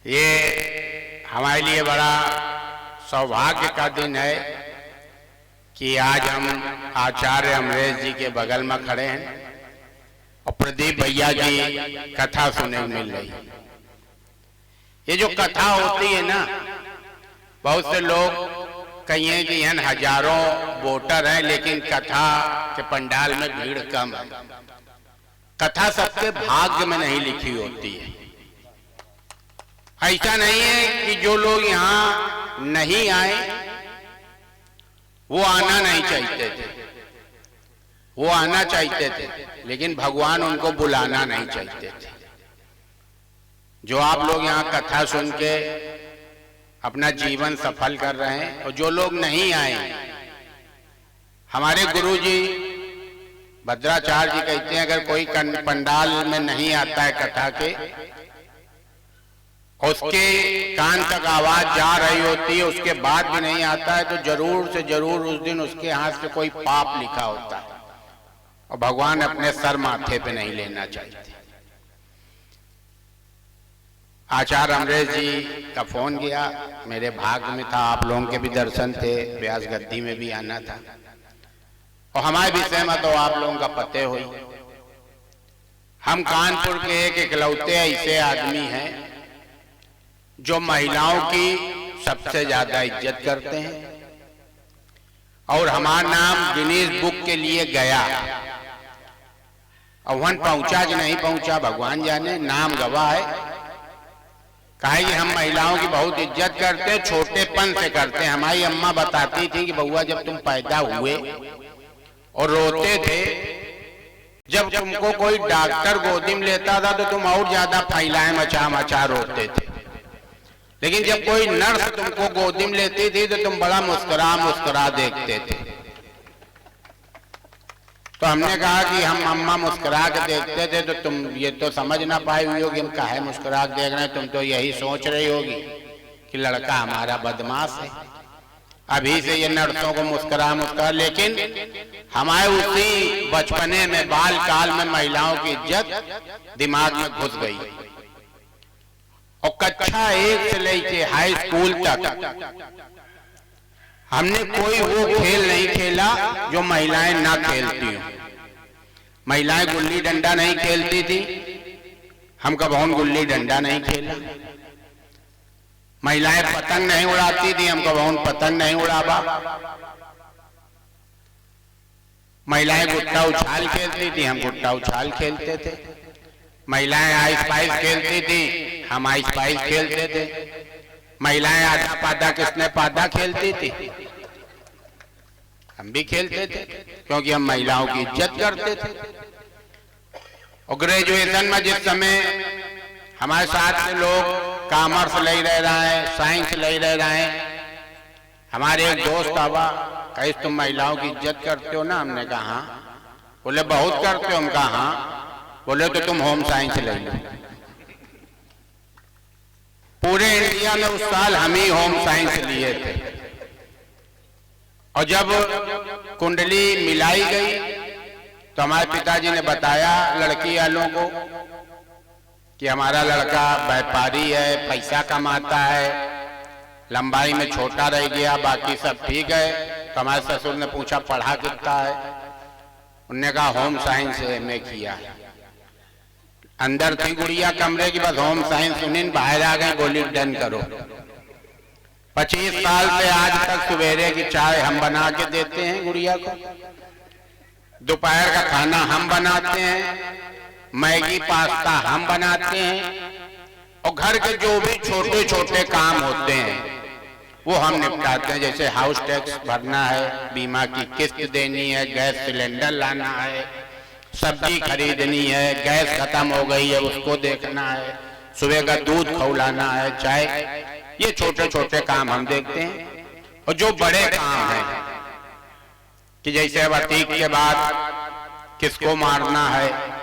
ये हमारे लिए बड़ा सौभाग्य का दिन है कि आज हम आचार्य अमरेश जी के बगल में खड़े हैं और प्रदीप भैया की कथा सुनने मिल रही है। ये जो कथा होती है ना, बहुत से लोग कहिए कि यहाँ हजारों वोटर हैं लेकिन कथा के पंडाल में भीड़ कम है। कथा सबके भाग्य में नहीं लिखी होती है। ऐसा नहीं है कि जो लोग यहाँ नहीं आए वो आना नहीं चाहते थे, वो आना चाहते थे, लेकिन भगवान उनको बुलाना नहीं चाहते थे। जो आप लोग यहाँ कथा सुन के अपना जीवन सफल कर रहे हैं, और जो लोग नहीं आए, हमारे गुरुजी भद्राचार्य जी कहते हैं अगर कोई पंडाल में नहीं आता है कथा के, उसके कान तक आवाज जा रही होती है, उसके बाद भी नहीं आता है, तो जरूर से जरूर उस दिन उसके हाथ से कोई पाप लिखा होता है और भगवान अपने सर माथे पे नहीं लेना चाहते। आचार्य अमरेश जी का फोन गया, मेरे भाग्य में था, आप लोगों के भी दर्शन थे, व्यास गद्दी में भी आना था, और हमारे विषय में तो आप लोगों का पते हुई। हम कानपुर के एक इकलौते ऐसे आदमी हैं जो महिलाओं की सबसे ज्यादा इज्जत करते हैं, और हमारा नाम गिनीज बुक के लिए गया, और वहां पहुंचा कि नहीं पहुंचा भगवान जाने, नाम गवाह है। कहा कि हम महिलाओं की बहुत इज्जत करते, छोटेपन से करते। हमारी अम्मा बताती थी कि बउआ जब तुम पैदा हुए और रोते थे, जब तुमको कोई डॉक्टर गोदी में लेता था तो तुम और ज्यादा फैलाए मचा मचा रोते थे, लेकिन जब कोई नर्स तुमको गोदी में लेती थी तो तुम बड़ा मुस्कुरा मुस्कुरा देखते थे। तो हमने कहा कि हम अम्मा मुस्कुरा के देखते थे तो तुम ये तो समझ ना पाई हुई होगी हम काहे मुस्कुरा के देख रहे हैं, तुम तो यही सोच रही होगी कि लड़का हमारा बदमाश है। अभी से ये नर्सों को मुस्कुरा मुस्कुरा, लेकिन हमारे उसी बचपने में बाल काल में महिलाओं की इज्जत दिमाग में घुस गई, और कक्षा 1 से लेके हाई स्कूल तक हमने कोई वो खेल नहीं खेला जो महिलाएं ना खेलती हो। महिलाएं गुल्ली डंडा नहीं खेलती थी, हम कभी गुल्ली डंडा नहीं खेला। महिलाएं पतंग नहीं उड़ाती थी, हम कभी पतंग नहीं उड़ावा। महिलाएं गुट्टा उछाल खेलती थी, हम गुट्टा उछाल खेलते थे। महिलाएं आइस पाइस खेलती थी, हम आइस पाइस खेलते थे। महिलाएं आधा पादा किसने पादा खेलती थी, हम भी खेलते थे, क्योंकि हम महिलाओं की इज्जत करते थे। और ग्रेजुएशन में जिस समय हमारे साथ से लोग कॉमर्स ले रहे हैं, साइंस ले रहे हैं, हमारे एक दोस्त आवा, कहीं तुम महिलाओं की इज्जत करते हो ना? हमने कहा हाँ। बोले बहुत करते हो? हम कहा हाँ। बोले तो तुम होम साइंस ले लो। पूरे इंडिया में उस साल हम ही होम साइंस लिए थे, और जब कुंडली मिलाई गई तो हमारे पिताजी ने बताया लड़की वालों को कि हमारा लड़का व्यापारी है, पैसा कमाता है, लंबाई में छोटा रह गया, बाकी सब ठीक है। तो हमारे ससुर ने पूछा पढ़ा कितना है? उन्होंने कहा होम साइंस से MA किया है। अंदर थी गुड़िया कमरे की, बस होम साइंस सुनिन, बाहर आ गए, गोली डन करो। 25 साल से आज तक सवेरे की चाय हम बना के देते हैं गुड़िया को, दोपहर का खाना हम बनाते हैं, मैगी पास्ता हम बनाते हैं, और घर के जो भी छोटे छोटे काम होते हैं वो हम निपटाते हैं। जैसे हाउस टैक्स भरना है, बीमा की किस्त देनी है, गैस सिलेंडर लाना है, सब्जी खरीदनी है, गैस खत्म हो गई है उसको देखना है, सुबह का दूध खौलाना है, चाय, ये छोटे छोटे काम हम देखते हैं। और जो बड़े काम हैं कि जैसे अतीक के बाद किसको मारना है,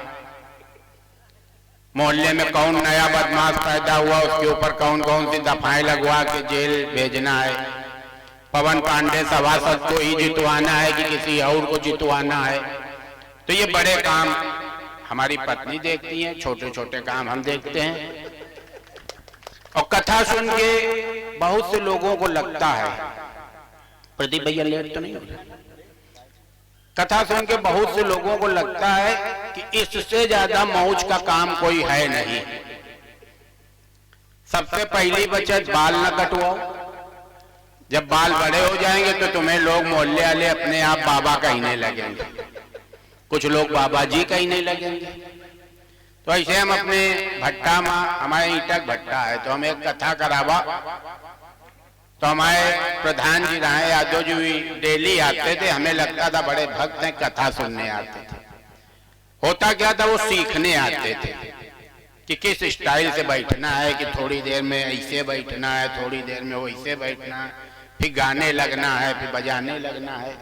मोहल्ले में कौन नया बदमाश पैदा हुआ उसके ऊपर कौन कौन सी दफाएं लगवा के जेल भेजना है, पवन पांडे सभासद को ही जितवाना है कि किसी और को जितवाना है, तो ये बड़े काम हमारी पत्नी देखती है, छोटे छोटे काम हम देखते हैं। और कथा सुन के बहुत से लोगों को लगता है, प्रदीप भैया लेट तो नहीं हो रहा, कथा सुन के बहुत से लोगों को लगता है कि इससे ज्यादा मौज का काम कोई है नहीं। सबसे पहली बचत बाल न कटवाओ। जब बाल बड़े हो जाएंगे तो तुम्हें लोग मोहल्ले वाले अपने आप बाबा कहने लगेंगे, कुछ लोग बाबा जी कहने लगेंगे। तो ऐसे हम अपने भट्टा में, हमारे ईटक भट्टा है, तो हम एक कथा करावा, तो हमारे प्रधान जी राय यादव जी भी डेली आते थे। हमें लगता था बड़े भक्त हैं, कथा सुनने आते थे। होता क्या था, वो सीखने आते थे कि किस स्टाइल से बैठना है, कि थोड़ी देर में ऐसे बैठना है, थोड़ी देर में वैसे बैठना है, फिर गाने लगना है, फिर बजाने लगना है।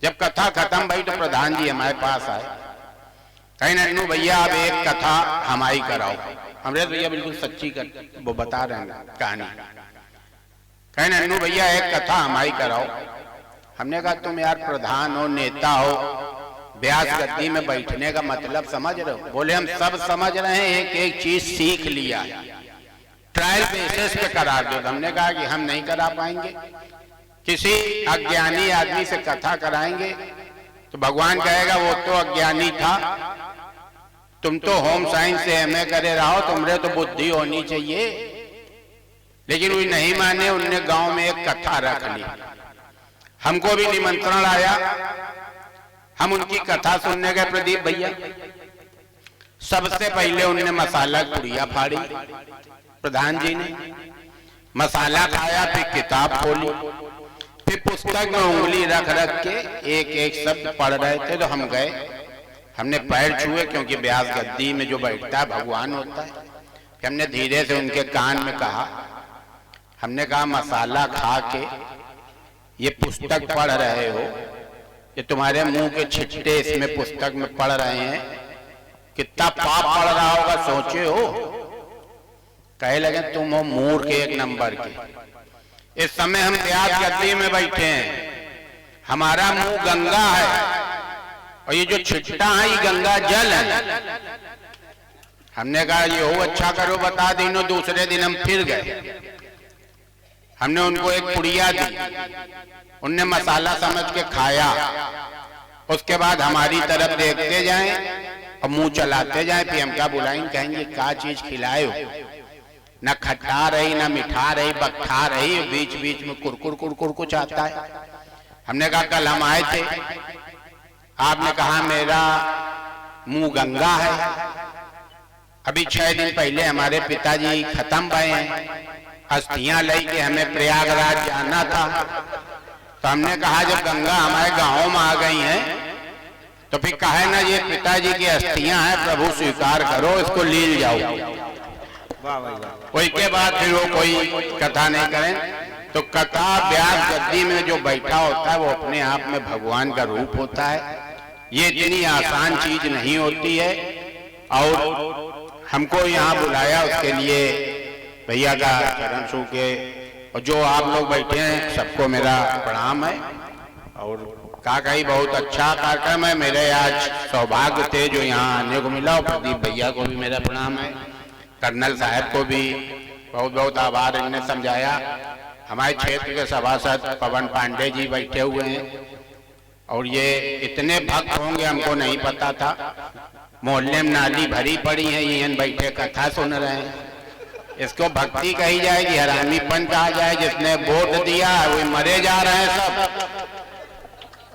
जब कथा खत्म भई तो प्रधान जी हमारे पास आए, कहीं नन्नू भैया अब एक कथा हमारी कराओ। अमृत भैया बिल्कुल सच्ची वो बता रहे हैं कहानी। कहीं नन्नू भैया एक कथा हमारी कराओ। हमने कहा तुम यार प्रधान हो, नेता हो, व्यास गद्दी में बैठने का मतलब समझ रहे हो? बोले हम सब समझ रहे हैं, एक एक चीज सीख लिया, ट्रायल बेसिस पे करा दो। हमने कहा कि हम नहीं करा पाएंगे, किसी अज्ञानी आदमी से कथा कराएंगे तो भगवान कहेगा वो तो अज्ञानी था, तुम तो होम साइंस से एमए करे रहो, तुमरे तो बुद्धि होनी चाहिए। लेकिन वो नहीं माने, उनने गांव में एक कथा रख ली। हमको भी निमंत्रण आया, हम उनकी कथा सुनने गए प्रदीप भैया। सबसे पहले उनने मसाला पुड़िया फाड़ी, प्रधान जी ने मसाला खाया, फिर किताब खोली, फिर पुस्तक में उंगली रख रख के एक एक शब्द पढ़ रहे थे। तो हम गए, हमने पैर छुए, क्योंकि व्यास गद्दी में जो बैठता है भगवान होता है। हमने धीरे से उनके कान में कहा, हमने कहा मसाला खा के ये पुस्तक पढ़ रहे हो, ये तुम्हारे मुंह के छिट्टे इसमें पुस्तक में पढ़ रहे हैं, कितना पाप पढ़ रहा होगा सोचे हो? कहे लगे तुम हो मूर्ख एक नंबर के। इस समय हम व्यास गद्दी में बैठे हैं, हमारा मुंह गंगा है और ये जो छिट्टा है ये गंगा जल है। हमने कहा ये हो अच्छा करो बता दीनो। दूसरे दिन हम फिर गए, हमने उनको एक पुड़िया दी, उनने मसाला समझ के खाया। उसके बाद हमारी तरफ देखते जाएं और मुंह चलाते जाएं, फिर हम क्या बुलाएंगे, कहेंगे क्या चीज खिलाए हो? न खट्टा रही, न मिठा रही, बखा रही, बीच बीच में कुरकुर कुरकुर कुछ आता है। हमने कहा कल हम आए थे, आपने कहा मेरा मुंह गंगा है। अभी 6 दिन पहले हमारे पिताजी खत्म भए हैं, अस्थियां लेके हमें प्रयागराज जाना था। तो हमने कहा जब गंगा हमारे गांव में आ गई हैं तो फिर कहे ना ये पिताजी की अस्थियां हैं, प्रभु स्वीकार करो, इसको लील जाओ। कोई के बाद फिर वो कोई कथा नहीं करें। तो कथा व्यास गद्दी में जो बैठा होता है वो अपने आप में भगवान का रूप होता है। ये इतनी आसान चीज नहीं होती है। और हमको यहाँ बुलाया उसके लिए भैया का चरण छू के, और जो आप लोग बैठे हैं सबको मेरा प्रणाम है। और काका बहुत अच्छा कार्यक्रम है, मेरे आज सौभाग्य थे जो यहाँ आने को मिला। और प्रदीप भैया को भी मेरा प्रणाम है, कर्नल साहब को भी बहुत बहुत आभार, इन्होंने समझाया। हमारे क्षेत्र के सभासद पवन पांडे जी बैठे हुए हैं, और ये इतने भक्त होंगे हमको नहीं पता था। मोहल्ले में नाली भरी पड़ी है, ये बैठे कथा सुन रहे हैं। इसको भक्ति कही जाएगी, हरामीपन कहा जाए। जिसने वोट दिया वो मरे जा रहे हैं सब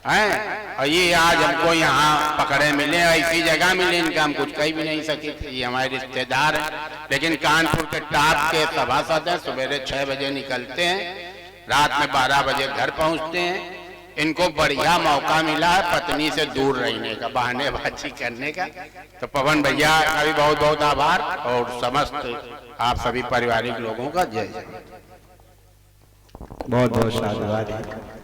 हैं। और ये आज हमको यहाँ पकड़े मिले, ऐसी जगह मिले इनका हम कुछ कह भी नहीं सके थे। ये हमारे रिश्तेदार हैं, लेकिन कानपुर के टॉप के सभासद हैं। सवेरे 6 बजे निकलते हैं, रात में 12 बजे घर पहुँचते हैं। इनको बढ़िया मौका मिला है पत्नी से दूर रहने का, बहानेबाजी करने का। तो पवन भैया का भी बहुत बहुत आभार, और समस्त आप सभी पारिवारिक लोगों का जय जय। बहुत बहुत साधुवाद।